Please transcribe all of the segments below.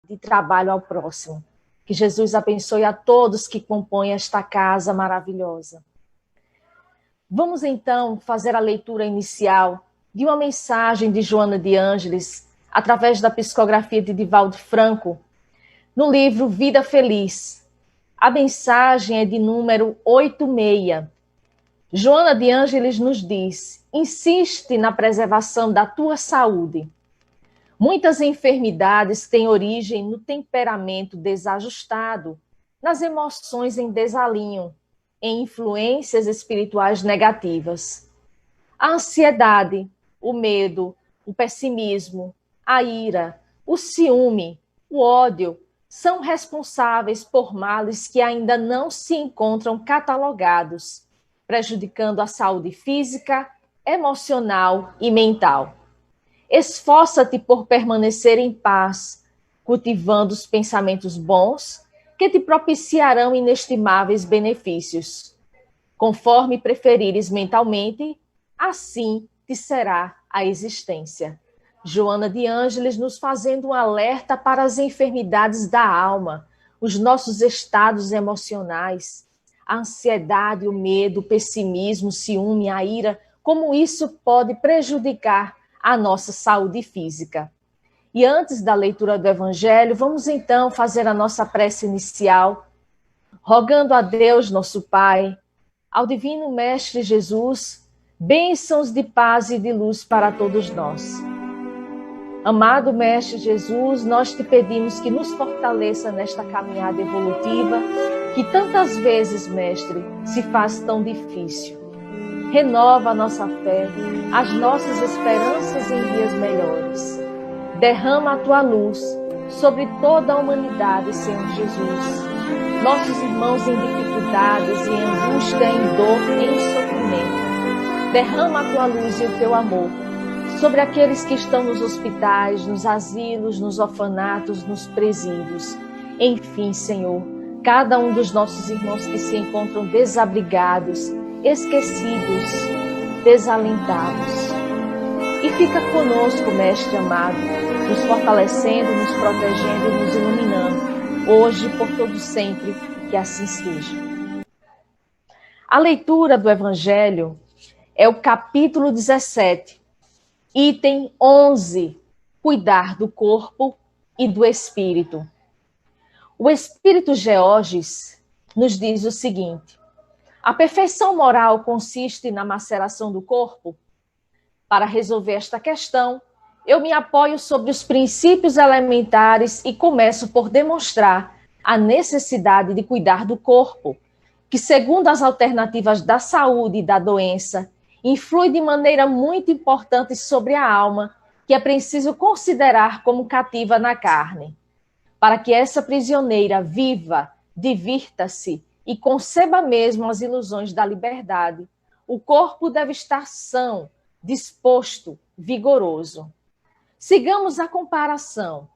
de trabalho ao próximo. Que Jesus abençoe a todos que compõem esta casa maravilhosa. Vamos então fazer a leitura inicial de uma mensagem de Joana de Ângeles, através da psicografia de Divaldo Franco, no livro Vida Feliz. A mensagem é de número 86. Joana de Ângeles nos diz: insiste na preservação da tua saúde. Muitas enfermidades têm origem no temperamento desajustado, nas emoções em desalinho, em influências espirituais negativas. A ansiedade, o medo, o pessimismo, a ira, o ciúme, o ódio, são responsáveis por males que ainda não se encontram catalogados, prejudicando a saúde física, emocional e mental. Esforça-te por permanecer em paz, cultivando os pensamentos bons que te propiciarão inestimáveis benefícios. Conforme preferires mentalmente, assim te será a existência. Joana de Ângeles nos fazendo um alerta para as enfermidades da alma, os nossos estados emocionais, a ansiedade, o medo, o pessimismo, o ciúme, a ira, como isso pode prejudicar a nossa saúde física. E antes da leitura do Evangelho, vamos então fazer a nossa prece inicial, rogando a Deus, nosso Pai, ao Divino Mestre Jesus, bênçãos de paz e de luz para todos nós. Amado Mestre Jesus, nós te pedimos que nos fortaleça nesta caminhada evolutiva, que tantas vezes, Mestre, se faz tão difícil. Renova a nossa fé, as nossas esperanças em dias melhores. Derrama a tua luz sobre toda a humanidade, Senhor Jesus. Nossos irmãos em dificuldades, em angústia, em dor, em sofrimento. Derrama a tua luz e o teu amor sobre aqueles que estão nos hospitais, nos asilos, nos orfanatos, nos presídios. Enfim, Senhor, cada um dos nossos irmãos que se encontram desabrigados, esquecidos, desalentados. E fica conosco, Mestre amado, nos fortalecendo, nos protegendo e nos iluminando, hoje por todo sempre, que assim seja. A leitura do Evangelho é o capítulo 17, item 11, cuidar do corpo e do espírito. O Espírito Georges nos diz o seguinte: a perfeição moral consiste na maceração do corpo? Para resolver esta questão, eu me apoio sobre os princípios elementares e começo por demonstrar a necessidade de cuidar do corpo, que, segundo as alternativas da saúde e da doença, influi de maneira muito importante sobre a alma, que é preciso considerar como cativa na carne. Para que essa prisioneira viva, divirta-se e conceba mesmo as ilusões da liberdade, o corpo deve estar são, disposto, vigoroso. Sigamos a comparação.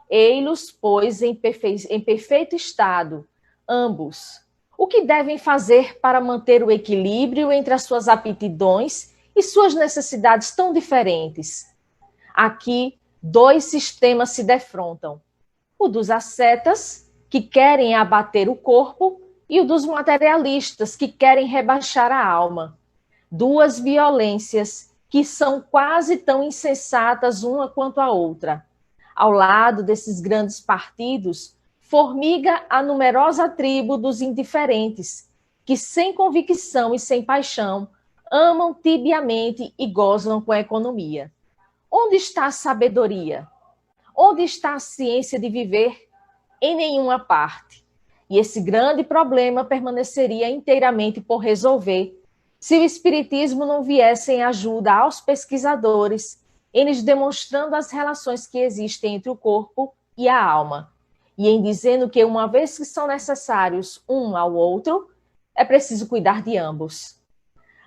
Ei-los, pois, em perfeito estado, ambos. O que devem fazer para manter o equilíbrio entre as suas aptidões e suas necessidades tão diferentes? Aqui, dois sistemas se defrontam. O dos ascetas, que querem abater o corpo, e o dos materialistas, que querem rebaixar a alma. Duas violências que são quase tão insensatas uma quanto a outra. Ao lado desses grandes partidos, formiga a numerosa tribo dos indiferentes, que sem convicção e sem paixão, amam tibiamente e gozam com a economia. Onde está a sabedoria? Onde está a ciência de viver? Em nenhuma parte. E esse grande problema permaneceria inteiramente por resolver, se o Espiritismo não viesse em ajuda aos pesquisadores, eles demonstrando as relações que existem entre o corpo e a alma, e em dizendo que, uma vez que são necessários um ao outro, é preciso cuidar de ambos.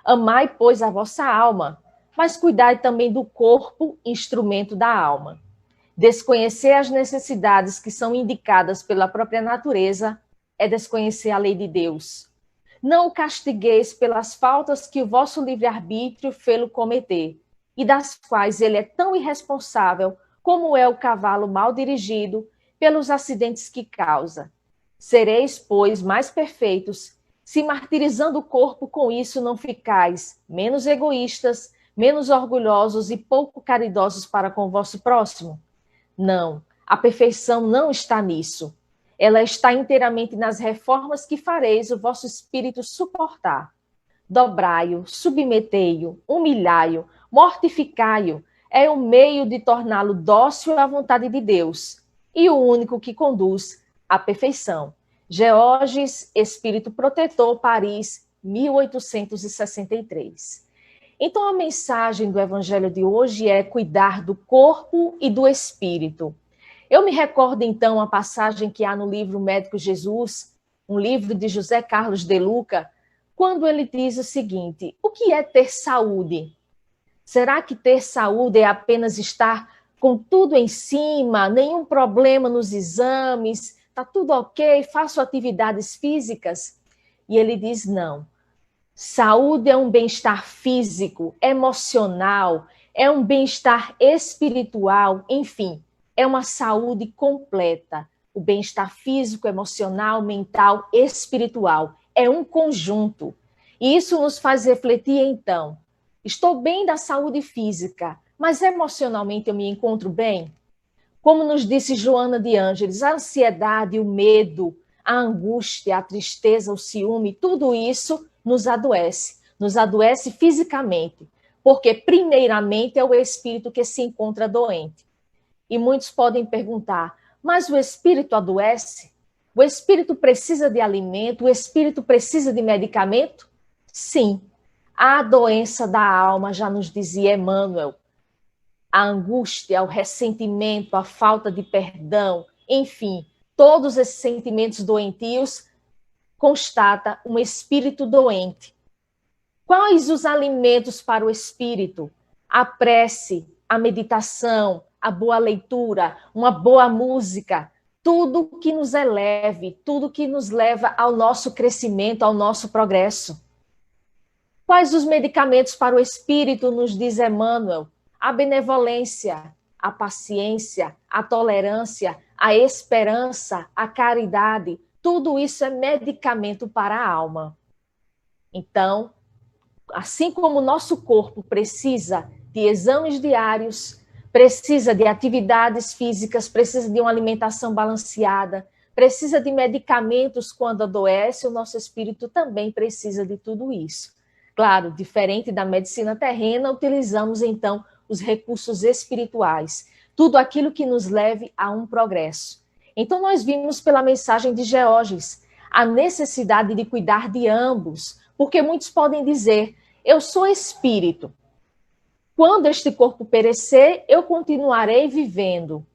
Amai, pois, a vossa alma, mas cuidai também do corpo, instrumento da alma. Desconhecer as necessidades que são indicadas pela própria natureza é desconhecer a lei de Deus. Não o castigueis pelas faltas que o vosso livre-arbítrio fê-lo cometer, e das quais ele é tão irresponsável como é o cavalo mal dirigido, pelos acidentes que causa. Sereis, pois, mais perfeitos, se martirizando o corpo com isso não ficais menos egoístas, menos orgulhosos e pouco caridosos para com o vosso próximo? Não, a perfeição não está nisso. Ela está inteiramente nas reformas que fareis o vosso espírito suportar. Dobrai-o, submetei-o, humilhai-o, mortificai-o. É o meio de torná-lo dócil à vontade de Deus e o único que conduz à perfeição. Georges, Espírito Protetor, Paris, 1863. Então, a mensagem do evangelho de hoje é cuidar do corpo e do espírito. Eu me recordo, então, a passagem que há no livro Médico Jesus, um livro de José Carlos de Luca, quando ele diz o seguinte: o que é ter saúde? Será que ter saúde é apenas estar com tudo em cima, nenhum problema nos exames, está tudo ok, faço atividades físicas? E ele diz não. Saúde é um bem-estar físico, emocional, é um bem-estar espiritual, enfim, é uma saúde completa. O bem-estar físico, emocional, mental, espiritual. É um conjunto. E isso nos faz refletir, então, estou bem da saúde física, mas emocionalmente eu me encontro bem? Como nos disse Joana de Ângeles, a ansiedade, o medo, a angústia, a tristeza, o ciúme, tudo isso nos adoece fisicamente, porque primeiramente é o espírito que se encontra doente. E muitos podem perguntar, mas o espírito adoece? O espírito precisa de alimento? O espírito precisa de medicamento? Sim. A doença da alma, já nos dizia Emmanuel, a angústia, o ressentimento, a falta de perdão, enfim, todos esses sentimentos doentios constata um espírito doente. Quais os alimentos para o espírito? A prece, a meditação, a boa leitura, uma boa música, tudo que nos eleve, tudo que nos leva ao nosso crescimento, ao nosso progresso. Quais os medicamentos para o espírito, nos diz Emmanuel? A benevolência, a paciência, a tolerância, a esperança, a caridade, tudo isso é medicamento para a alma. Então, assim como o nosso corpo precisa de exames diários, precisa de atividades físicas, precisa de uma alimentação balanceada, precisa de medicamentos quando adoece, o nosso espírito também precisa de tudo isso. Claro, diferente da medicina terrena, utilizamos então os recursos espirituais, tudo aquilo que nos leve a um progresso. Então, nós vimos pela mensagem de Georges a necessidade de cuidar de ambos, porque muitos podem dizer, eu sou espírito. Quando este corpo perecer, eu continuarei vivendo.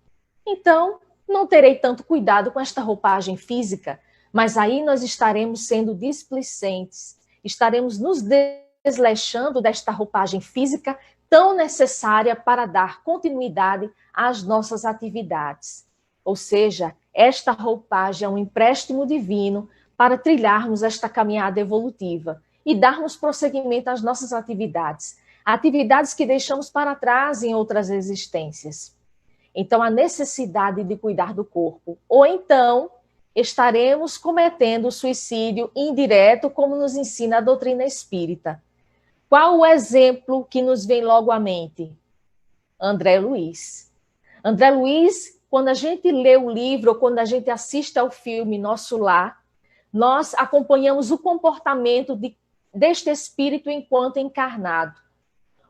Então, não terei tanto cuidado com esta roupagem física, mas aí nós estaremos sendo displicentes, estaremos nos desleixando desta roupagem física tão necessária para dar continuidade às nossas atividades. Ou seja, esta roupagem é um empréstimo divino para trilharmos esta caminhada evolutiva e darmos prosseguimento às nossas atividades, atividades que deixamos para trás em outras existências. Então, a necessidade de cuidar do corpo, ou então estaremos cometendo suicídio indireto, como nos ensina a doutrina espírita. Qual o exemplo que nos vem logo à mente? André Luiz. André Luiz, quando a gente lê o livro, ou quando a gente assiste ao filme Nosso Lar, nós acompanhamos o comportamento deste espírito enquanto encarnado.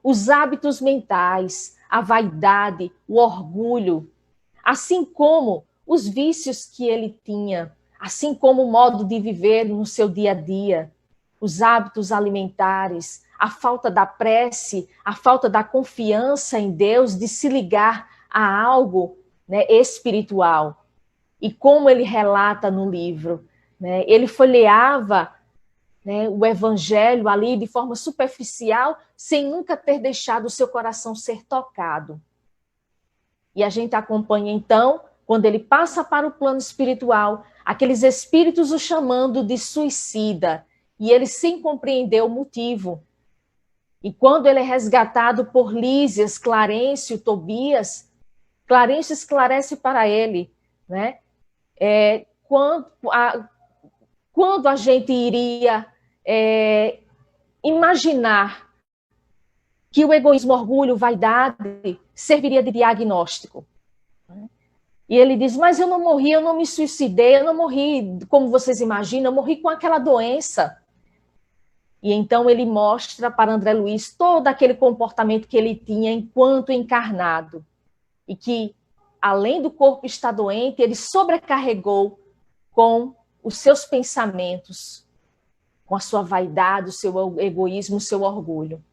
Os hábitos mentais, a vaidade, o orgulho, assim como os vícios que ele tinha, assim como o modo de viver no seu dia a dia, os hábitos alimentares, a falta da prece, a falta da confiança em Deus, de se ligar a algo, né, espiritual. E como ele relata no livro, né, ele folheava, né, o evangelho ali de forma superficial, sem nunca ter deixado o seu coração ser tocado. E a gente acompanha, então, quando ele passa para o plano espiritual, aqueles espíritos o chamando de suicida, e ele sem compreender o motivo. E quando ele é resgatado por Lísias, Clarencio, Tobias, Clarencio esclarece para ele, né? Quando a gente iria imaginar que o egoísmo, orgulho, vaidade serviria de diagnóstico. E ele diz, mas eu não morri, eu não me suicidei, eu não morri como vocês imaginam, eu morri com aquela doença. E então ele mostra para André Luiz todo aquele comportamento que ele tinha enquanto encarnado. E que, além do corpo estar doente, ele sobrecarregou com os seus pensamentos, com a sua vaidade, o seu egoísmo, o seu orgulho.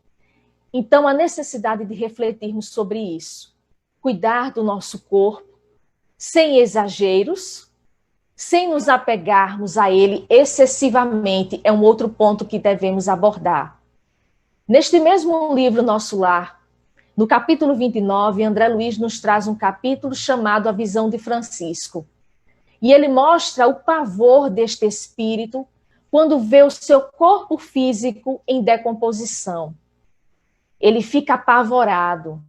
Então, a necessidade de refletirmos sobre isso. Cuidar do nosso corpo, sem exageros, sem nos apegarmos a ele excessivamente, é um outro ponto que devemos abordar. Neste mesmo livro, Nosso Lar, no capítulo 29, André Luiz nos traz um capítulo chamado A Visão de Francisco. E ele mostra o pavor deste espírito quando vê o seu corpo físico em decomposição. Ele fica apavorado.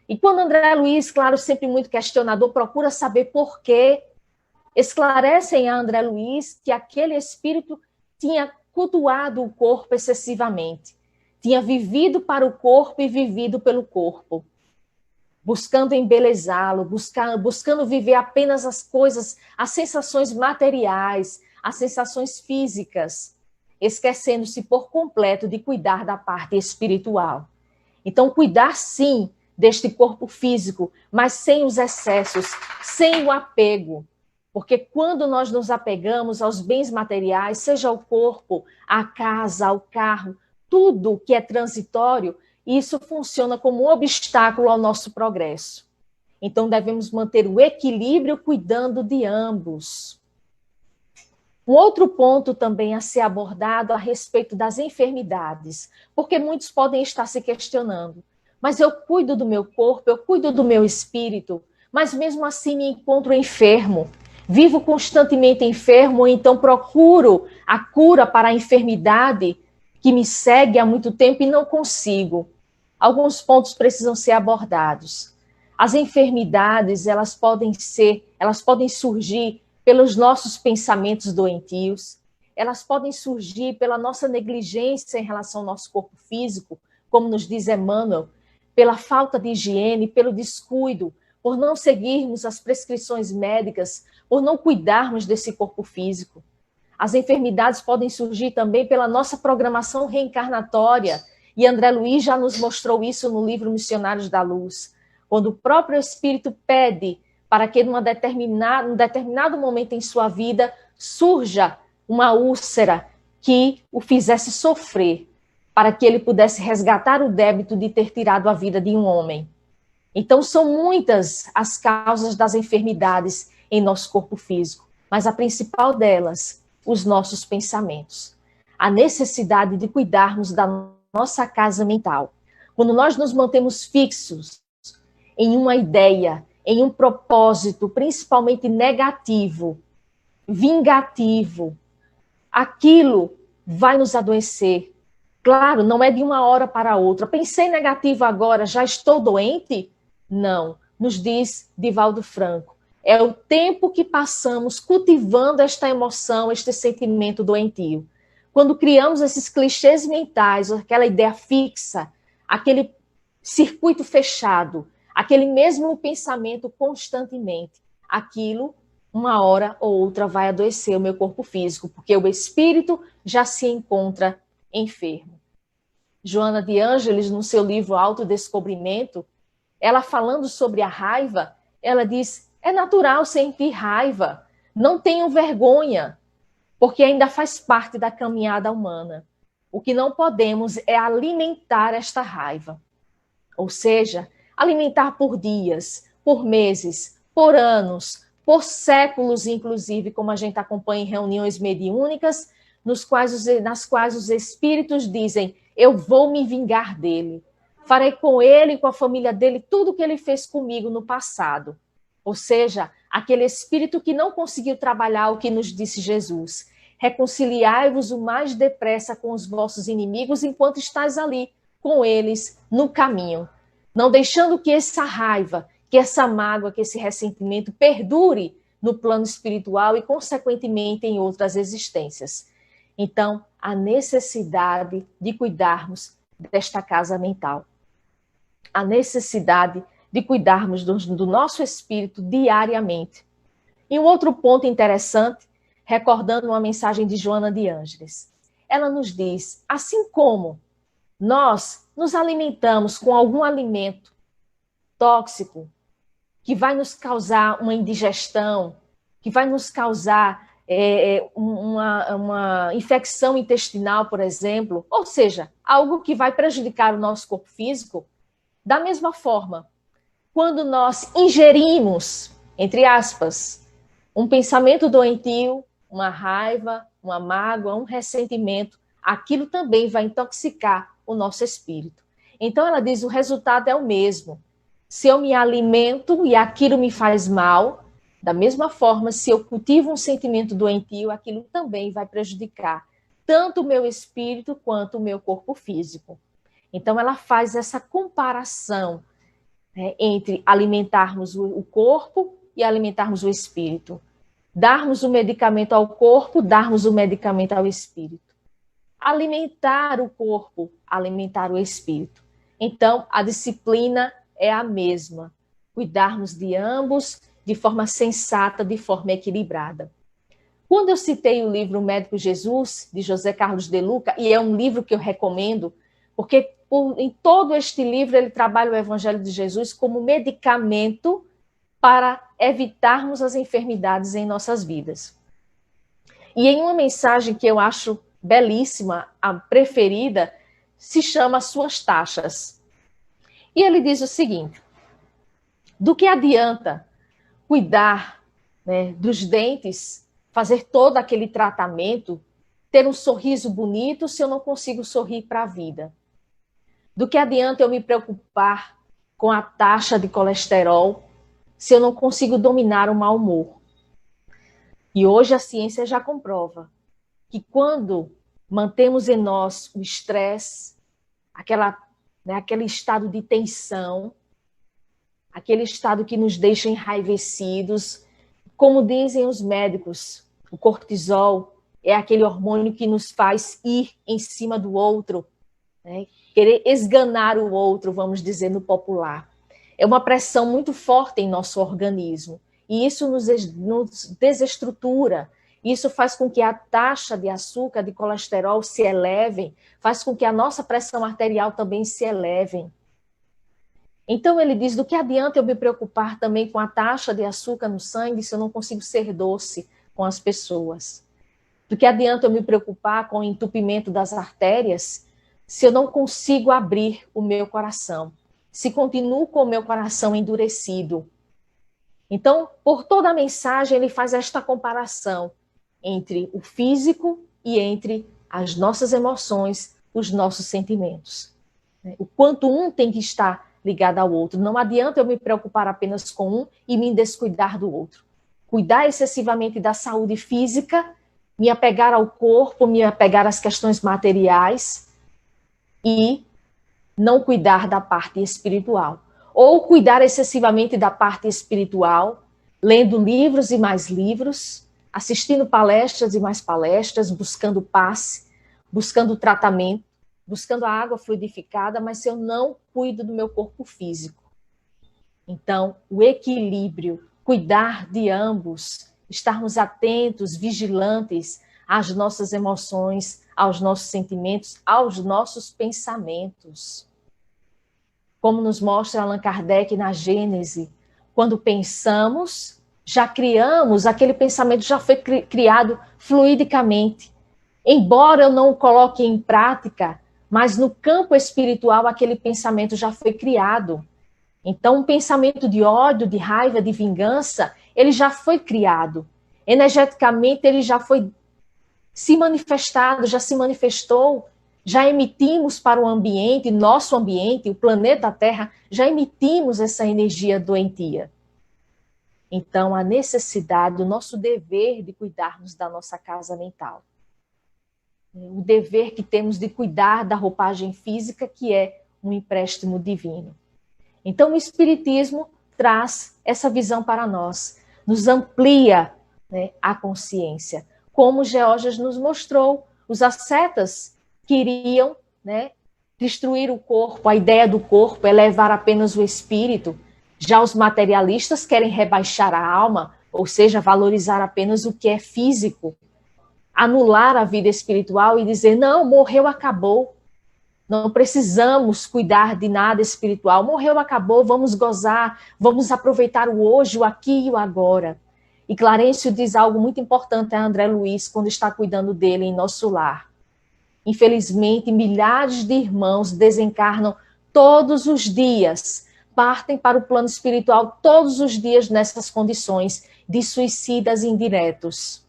E quando André Luiz, claro, sempre muito questionador, procura saber por quê, esclarecem a André Luiz que aquele espírito tinha cultuado o corpo excessivamente, tinha vivido para o corpo e vivido pelo corpo, buscando embelezá-lo, buscando viver apenas as coisas, as sensações materiais, as sensações físicas, esquecendo-se por completo de cuidar da parte espiritual. Então, cuidar sim deste corpo físico, mas sem os excessos, sem o apego. Porque quando nós nos apegamos aos bens materiais, seja o corpo, a casa, o carro, tudo que é transitório, isso funciona como um obstáculo ao nosso progresso. Então, devemos manter o equilíbrio cuidando de ambos. Um outro ponto também a ser abordado a respeito das enfermidades, porque muitos podem estar se questionando, mas eu cuido do meu corpo, eu cuido do meu espírito, mas mesmo assim me encontro enfermo, vivo constantemente enfermo, ou então procuro a cura para a enfermidade que me segue há muito tempo e não consigo. Alguns pontos precisam ser abordados. As enfermidades, elas podem surgir pelos nossos pensamentos doentios, elas podem surgir pela nossa negligência em relação ao nosso corpo físico, como nos diz Emmanuel, pela falta de higiene, pelo descuido, por não seguirmos as prescrições médicas, por não cuidarmos desse corpo físico. As enfermidades podem surgir também pela nossa programação reencarnatória, e André Luiz já nos mostrou isso no livro Missionários da Luz, quando o próprio Espírito pede para que num determinado momento em sua vida surja uma úlcera que o fizesse sofrer, para que ele pudesse resgatar o débito de ter tirado a vida de um homem. Então, são muitas as causas das enfermidades em nosso corpo físico, mas a principal delas, os nossos pensamentos. A necessidade de cuidarmos da nossa casa mental. Quando nós nos mantemos fixos em uma ideia, em um propósito, principalmente negativo, vingativo, aquilo vai nos adoecer. Claro, não é de uma hora para outra. Pensei negativo agora, já estou doente? Não, nos diz Divaldo Franco. É o tempo que passamos cultivando esta emoção, este sentimento doentio. Quando criamos esses clichês mentais, aquela ideia fixa, aquele circuito fechado, aquele mesmo pensamento constantemente, aquilo, uma hora ou outra, vai adoecer o meu corpo físico, porque o espírito já se encontra enfermo. Joana de Ângeles, no seu livro Autodescobrimento, ela falando sobre a raiva, ela diz, é natural sentir raiva, não tenham vergonha, porque ainda faz parte da caminhada humana. O que não podemos é alimentar esta raiva. Ou seja, alimentar por dias, por meses, por anos, por séculos, inclusive, como a gente acompanha em reuniões mediúnicas, nas quais os espíritos dizem, eu vou me vingar dele. Farei com ele e com a família dele tudo o que ele fez comigo no passado. Ou seja, aquele espírito que não conseguiu trabalhar o que nos disse Jesus. Reconciliai-vos o mais depressa com os vossos inimigos enquanto estáis ali, com eles, no caminho. Não deixando que essa raiva, que essa mágoa, que esse ressentimento perdure no plano espiritual e, consequentemente, em outras existências. Então, a necessidade de cuidarmos desta casa mental. A necessidade de cuidarmos do nosso espírito diariamente. E um outro ponto interessante, recordando uma mensagem de Joana de Ângeles. Ela nos diz, assim como nós nos alimentamos com algum alimento tóxico, que vai nos causar uma indigestão, que vai nos causar uma infecção intestinal, por exemplo, ou seja, algo que vai prejudicar o nosso corpo físico, da mesma forma, quando nós ingerimos, entre aspas, um pensamento doentio, uma raiva, uma mágoa, um ressentimento, aquilo também vai intoxicar o nosso espírito. Então ela diz, o resultado é o mesmo. Se eu me alimento e aquilo me faz mal, da mesma forma, se eu cultivo um sentimento doentio, aquilo também vai prejudicar tanto o meu espírito quanto o meu corpo físico. Então ela faz essa comparação, né, entre alimentarmos o corpo e alimentarmos o espírito. Darmos o medicamento ao corpo, darmos o medicamento ao espírito. Alimentar o corpo, alimentar o espírito. Então, a disciplina é a mesma. Cuidarmos de ambos de forma sensata, de forma equilibrada. Quando eu citei o livro O Médico Jesus, de José Carlos de Luca, e é um livro que eu recomendo, porque em todo este livro ele trabalha o Evangelho de Jesus como medicamento para evitarmos as enfermidades em nossas vidas. E em uma mensagem que eu acho belíssima, a preferida, se chama Suas Taxas. E ele diz o seguinte, do que adianta cuidar, né, dos dentes, fazer todo aquele tratamento, ter um sorriso bonito se eu não consigo sorrir para a vida? Do que adianta eu me preocupar com a taxa de colesterol se eu não consigo dominar o mau humor? E hoje a ciência já comprova que quando mantemos em nós o estresse, aquele estado de tensão, aquele estado que nos deixa enraivecidos, como dizem os médicos, o cortisol é aquele hormônio que nos faz ir em cima do outro, né? Querer esganar o outro, vamos dizer no popular. É uma pressão muito forte em nosso organismo. E isso nos desestrutura. Isso faz com que a taxa de açúcar, de colesterol se eleve, faz com que a nossa pressão arterial também se eleve. Então ele diz, do que adianta eu me preocupar também com a taxa de açúcar no sangue se eu não consigo ser doce com as pessoas? Do que adianta eu me preocupar com o entupimento das artérias se eu não consigo abrir o meu coração? Se continuo com o meu coração endurecido? Então, por toda a mensagem, ele faz esta comparação entre o físico e entre as nossas emoções, os nossos sentimentos. O quanto um tem que estar ligado ao outro. Não adianta eu me preocupar apenas com um e me descuidar do outro. Cuidar excessivamente da saúde física, me apegar ao corpo, me apegar às questões materiais e não cuidar da parte espiritual. Ou cuidar excessivamente da parte espiritual, lendo livros e mais livros, assistindo palestras e mais palestras, buscando paz, buscando tratamento, buscando a água fluidificada, mas se eu não cuido do meu corpo físico. Então, o equilíbrio, cuidar de ambos, estarmos atentos, vigilantes às nossas emoções, aos nossos sentimentos, aos nossos pensamentos. Como nos mostra Allan Kardec na Gênese, quando pensamos, já criamos, aquele pensamento já foi criado fluidicamente. Embora eu não o coloque em prática, mas no campo espiritual aquele pensamento já foi criado. Então, um pensamento de ódio, de raiva, de vingança, ele já foi criado. Energeticamente, ele já foi se manifestado, já se manifestou, já emitimos para o ambiente, nosso ambiente, o planeta Terra, já emitimos essa energia doentia. Então, a necessidade, o nosso dever de cuidarmos da nossa casa mental. O dever que temos de cuidar da roupagem física, que é um empréstimo divino. Então, o Espiritismo traz essa visão para nós, nos amplia, né, a consciência. Como Geórgias nos mostrou, os ascetas queriam, né, destruir o corpo, a ideia do corpo é levar apenas o espírito. Já os materialistas querem rebaixar a alma, ou seja, valorizar apenas o que é físico, anular a vida espiritual e dizer, não, morreu, acabou. Não precisamos cuidar de nada espiritual. Morreu, acabou, vamos gozar, vamos aproveitar o hoje, o aqui e o agora. E Clarencio diz algo muito importante a André Luiz quando está cuidando dele em nosso lar. Infelizmente, milhares de irmãos desencarnam todos os dias, partem para o plano espiritual todos os dias nessas condições de suicidas indiretos,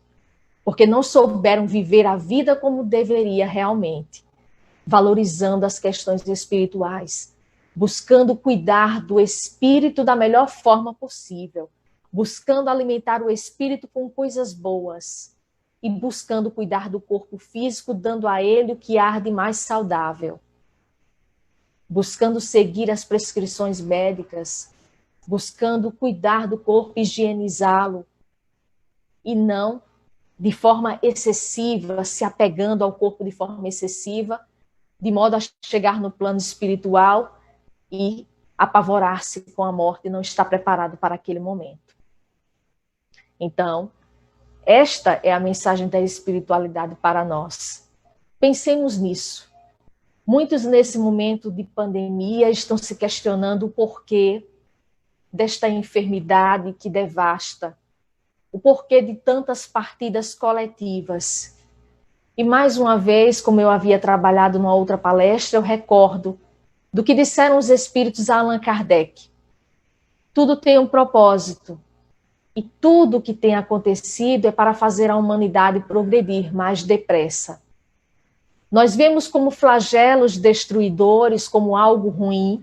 porque não souberam viver a vida como deveria realmente, valorizando as questões espirituais, buscando cuidar do espírito da melhor forma possível, buscando alimentar o espírito com coisas boas, e buscando cuidar do corpo físico, dando a ele o que há de mais saudável. Buscando seguir as prescrições médicas, buscando cuidar do corpo, higienizá-lo, e não de forma excessiva, se apegando ao corpo de forma excessiva, de modo a chegar no plano espiritual e apavorar-se com a morte e não estar preparado para aquele momento. Então, esta é a mensagem da espiritualidade para nós. Pensemos nisso. Muitos, nesse momento de pandemia, estão se questionando o porquê desta enfermidade que devasta, o porquê de tantas partidas coletivas. E, mais uma vez, como eu havia trabalhado numa outra palestra, eu recordo do que disseram os espíritos a Allan Kardec. Tudo tem um propósito. E tudo o que tem acontecido é para fazer a humanidade progredir mais depressa. Nós vemos como flagelos destruidores, como algo ruim,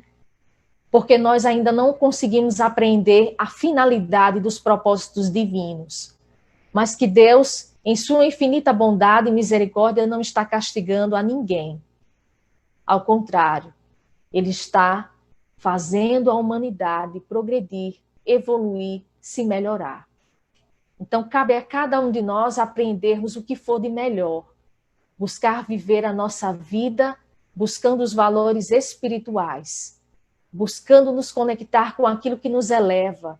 porque nós ainda não conseguimos aprender a finalidade dos propósitos divinos. Mas que Deus, em sua infinita bondade e misericórdia, não está castigando a ninguém. Ao contrário, Ele está fazendo a humanidade progredir, evoluir, se melhorar. Então, cabe a cada um de nós aprendermos o que for de melhor, buscar viver a nossa vida, buscando os valores espirituais, buscando nos conectar com aquilo que nos eleva,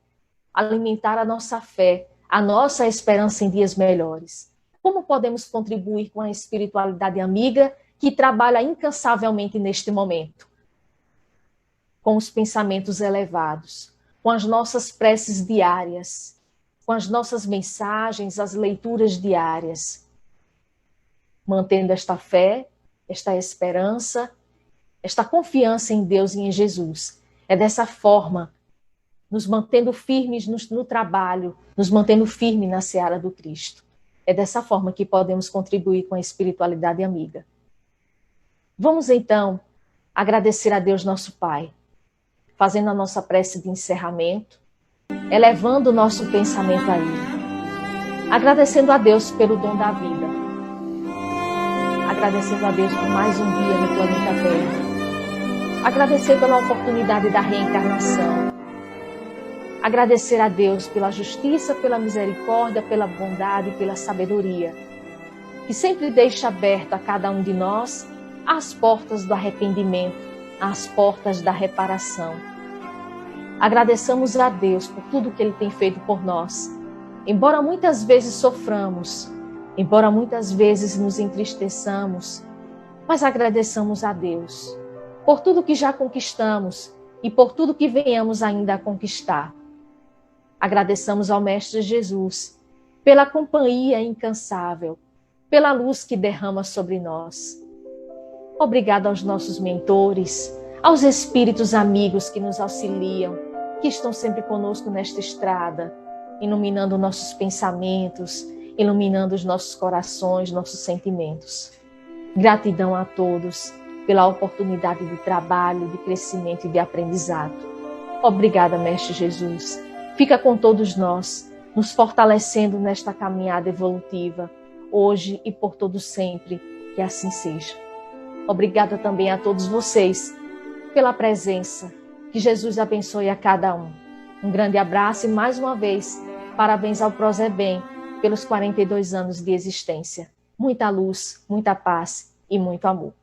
alimentar a nossa fé, a nossa esperança em dias melhores. Como podemos contribuir com a espiritualidade amiga que trabalha incansavelmente neste momento? Com os pensamentos elevados, com as nossas preces diárias, com as nossas mensagens, as leituras diárias, mantendo esta fé, esta esperança, esta confiança em Deus e em Jesus. É dessa forma, nos mantendo firmes no trabalho, nos mantendo firmes na seara do Cristo. É dessa forma que podemos contribuir com a espiritualidade amiga. Vamos então agradecer a Deus nosso Pai, fazendo a nossa prece de encerramento, elevando o nosso pensamento a Ele, agradecendo a Deus pelo dom da vida, agradecendo a Deus por mais um dia no planeta Terra, agradecendo pela oportunidade da reencarnação, agradecer a Deus pela justiça, pela misericórdia, pela bondade e pela sabedoria, que sempre deixa aberto a cada um de nós as portas do arrependimento, as portas da reparação. Agradeçamos a Deus por tudo que Ele tem feito por nós. Embora muitas vezes soframos, embora muitas vezes nos entristeçamos, mas agradeçamos a Deus por tudo que já conquistamos e por tudo que venhamos ainda a conquistar. Agradeçamos ao Mestre Jesus pela companhia incansável, pela luz que derrama sobre nós. Obrigado aos nossos mentores, aos espíritos amigos que nos auxiliam, que estão sempre conosco nesta estrada, iluminando nossos pensamentos, iluminando os nossos corações, nossos sentimentos. Gratidão a todos pela oportunidade de trabalho, de crescimento e de aprendizado. Obrigada, Mestre Jesus. Fica com todos nós, nos fortalecendo nesta caminhada evolutiva, hoje e por todo sempre, que assim seja. Obrigada também a todos vocês pela presença. Que Jesus abençoe a cada um. Um grande abraço e, mais uma vez, Parabéns ao Prozebem pelos 42 anos de existência. Muita luz, muita paz e muito amor.